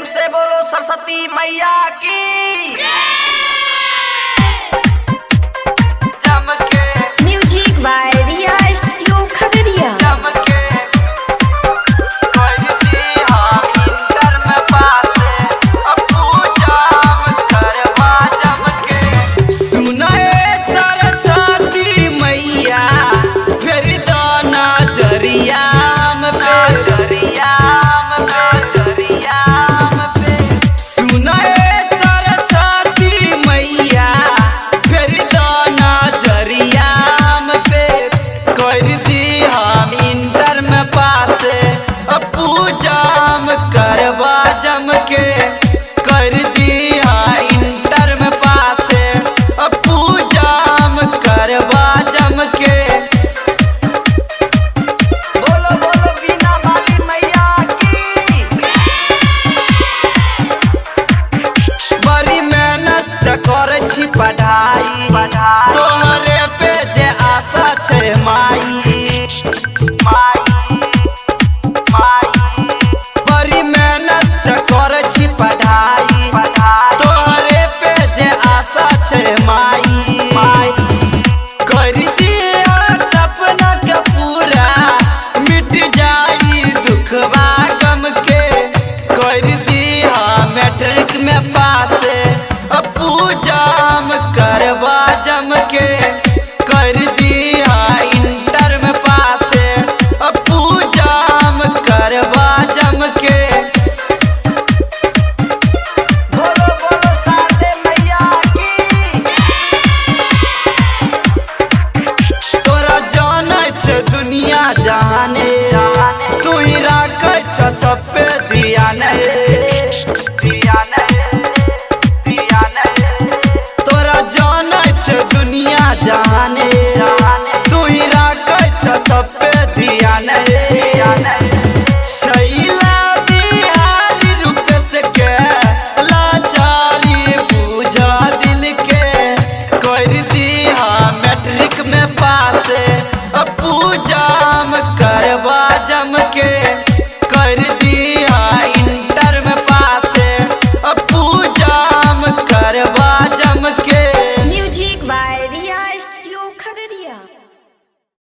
प्रेम से बोलो सरस्वती मैया की। चमके music by Riya studio Khagaria. चमके कर दी हम इंटर में पास, अब पूजाम करवा चमके। सुनाए सरस्वती मैया फिर दाना जरियाम पे, जरियाम पे। सुनाए सरस्वती मैया फिर दाना जरियाम पे, कर दी हम इंटर में पास, अब पूजाम करवा जम के। कर दी हाँ इंटर में पास, अब पूजाम करवा जम के। बोलो बोलो बीना वाली मैया की। बड़ी मेहनत से करे छी पढ़ाई, तोहरे पे जे आशा छै माई। बड़ी मेहनत से करे छी पढ़ाई, तोहरे पे जे आशा छै माई। कर दिया सपना के पूरा, मिट जाई दुखवा गम के। कर दिया मैट्रिक में पास, अब पूजाम करवा जम के। कर दिया इंटर में पास, अब पूजाम करवा जम के। बोलो बोलो शारदे मैया की। तोरा जानै छ दुनिया जहाने, तू ही राखै छ सब पे ध्यान। तोरा जानै छ दुनिया जहाने, तू ही राखै छ सब पे ध्यान। छै